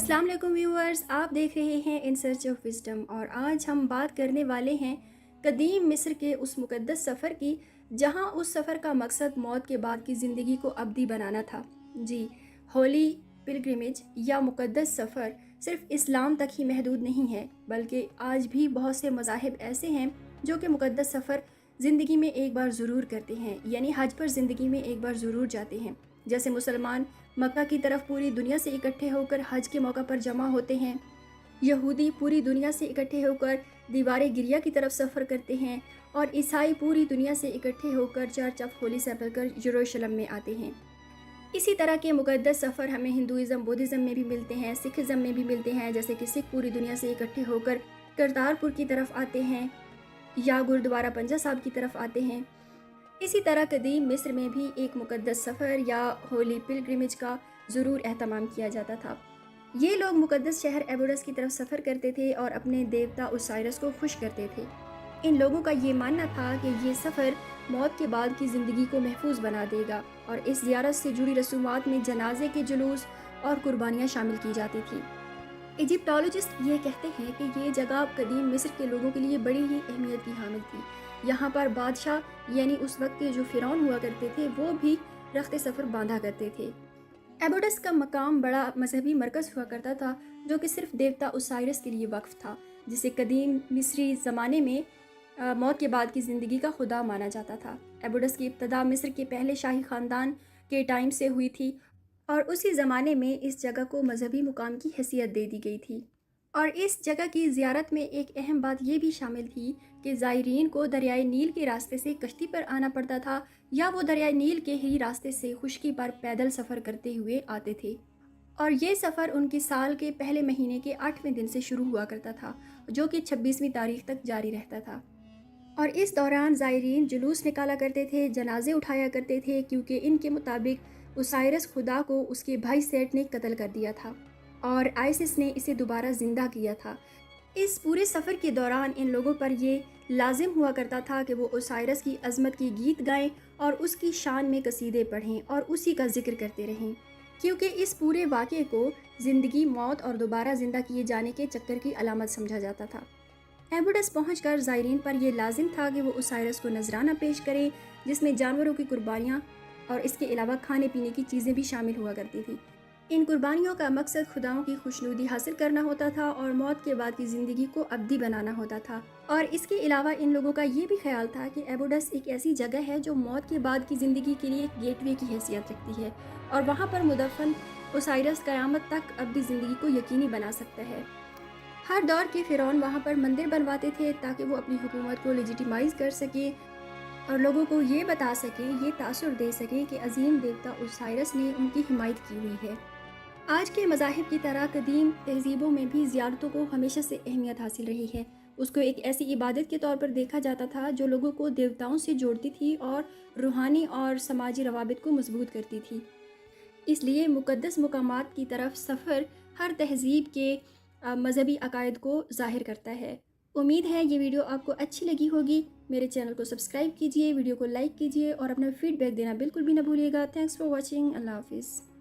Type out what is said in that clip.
अस्सलाम वालेकुम व्यूअर्स, आप देख रहे हैं इन सर्च ऑफ विजडम। और आज हम बात करने वाले हैं कदीम मिस्र के उस मुक़द्दस सफ़र की जहां उस सफ़र का मकसद मौत के बाद की ज़िंदगी को अबदी बनाना था। जी, होली पिलग्रिमेज या मुक़द्दस सफ़र सिर्फ इस्लाम तक ही महदूद नहीं है, बल्कि आज भी बहुत से मज़ाहिब ऐसे हैं जो कि मुक़द्दस सफ़र ज़िंदगी में एक बार ज़रूर करते हैं, यानी हज पर ज़िंदगी में एक बार ज़रूर जाते हैं। जैसे मुसलमान मक्का की तरफ पूरी दुनिया से इकट्ठे होकर हज के मौका पर जमा होते हैं, यहूदी पूरी दुनिया से इकट्ठे होकर दीवार गिरिया की तरफ सफ़र करते हैं, और ईसाई पूरी दुनिया से इकट्ठे होकर चर्च ऑफ होली सैपल कर यरूशलेम में आते हैं। इसी तरह के मुक़द्दस सफ़र हमें हिंदुइज़्म बुद्धिज़्म में भी मिलते हैं, सिखिज़्म में भी मिलते हैं। जैसे कि सिख पूरी दुनिया से इकट्ठे होकर करतारपुर की तरफ आते हैं या गुरुद्वारा पंजा साहब की तरफ आते हैं। इसी तरह कदीम मिस्र में भी एक मुक़द्दस सफ़र या होली पिलग्रिमेज का ज़रूर एहतमाम किया जाता था। ये लोग मुक़द्दस शहर एबोडस की तरफ सफ़र करते थे और अपने देवता ओसाइरस को खुश करते थे। इन लोगों का ये मानना था कि ये सफ़र मौत के बाद की ज़िंदगी को महफूज बना देगा, और इस ज़ियारत से जुड़ी रसूमात में जनाजे के जुलूस और कुर्बानियाँ शामिल की जाती थी। इजिप्टोलॉजिस्ट ये कहते हैं कि ये जगह कदीम मिस्र के लोगों के लिए बड़ी ही अहमियत की हामिल थी। यहाँ पर बादशाह यानी उस वक्त के जो फ़िरौन हुआ करते थे वो भी रख्त सफ़र बांधा करते थे। एबोडस का मकाम बड़ा मजहबी मरकज़ हुआ करता था जो कि सिर्फ देवता ओसाइरस के लिए वक्फ था, जिसे कदीम मिस्री ज़माने में मौत के बाद की ज़िंदगी का खुदा माना जाता था। एबोडस की इब्तदा मिस्र के पहले शाही ख़ानदान के टाइम से हुई थी, और उसी ज़माने में इस जगह को मजहबी मुकाम की हैसियत दे दी गई थी। और इस जगह की ज़ियारत में एक अहम बात ये भी शामिल थी कि ज़ायरीन को दरियाए नील के रास्ते से कश्ती पर आना पड़ता था, या वो दरियाए नील के ही रास्ते से खुश्की पर पैदल सफ़र करते हुए आते थे। और ये सफ़र उनके साल के पहले महीने के 8वें दिन से शुरू हुआ करता था, जो कि 26वीं तारीख तक जारी रहता था। और इस दौरान ज़ायरीन जुलूस निकाला करते थे, जनाजे उठाया करते थे, क्योंकि इनके मुताबिक ओसाइरस खुदा को उसके भाई सेट ने कत्ल कर दिया था और आइसिस ने इसे दोबारा ज़िंदा किया था। इस पूरे सफ़र के दौरान इन लोगों पर ये लाजिम हुआ करता था कि वो ओसाइरस की अज़मत की गीत गाएं और उसकी शान में कसीदे पढ़ें और उसी का जिक्र करते रहें, क्योंकि इस पूरे वाक़े को ज़िंदगी, मौत और दोबारा ज़िंदा किए जाने के चक्कर की अलामत समझा जाता था। एबोडस पहुंचकर ज़ायरीन पर यह लाजिम था कि वो ओसाइरस को नजराना पेश करें, जिसमें जानवरों की कुर्बानियाँ और इसके अलावा खाने पीने की चीज़ें भी शामिल हुआ करती थी। इन कुर्बानियों का मकसद खुदाओं की खुशनुदी हासिल करना होता था और मौत के बाद की ज़िंदगी को अब्दी बनाना होता था। और इसके अलावा इन लोगों का ये भी ख्याल था कि एबोडस एक ऐसी जगह है जो मौत के बाद की ज़िंदगी के लिए एक गेटवे की हैसियत रखती है, और वहाँ पर मुदफ़न ओसाइरस क़यामत तक अब्दी ज़िंदगी को यकीनी बना सकता है। हर दौर के फ़िरौन वहाँ पर मंदिर बनवाते थे ताकि वो अपनी हुकूमत को लेजिटिमाइज़ कर सके और लोगों को ये बता सके, ये तासुर दे सके कि अजीम देवता ओसाइरस ने उनकी हिमायत की हुई है। आज के मज़ाहिब की तरह कदीम तहज़ीबों में भी ज़ियारतों को हमेशा से अहमियत हासिल रही है। उसको एक ऐसी इबादत के तौर पर देखा जाता था जो लोगों को देवताओं से जोड़ती थी और रूहानी और समाजी रवाबित को मजबूत करती थी। इसलिए मुक़द्दस मुकामात की तरफ सफ़र हर तहज़ीब के मज़हबी अकायद को ज़ाहिर करता है। उम्मीद है ये वीडियो आपको अच्छी लगी होगी। मेरे चैनल को सब्सक्राइब कीजिए, वीडियो को लाइक कीजिए और अपना फ़ीडबैक देना बिल्कुल भी ना भूलिएगा। Thanks for watching. अल्लाह हाफ़िज़।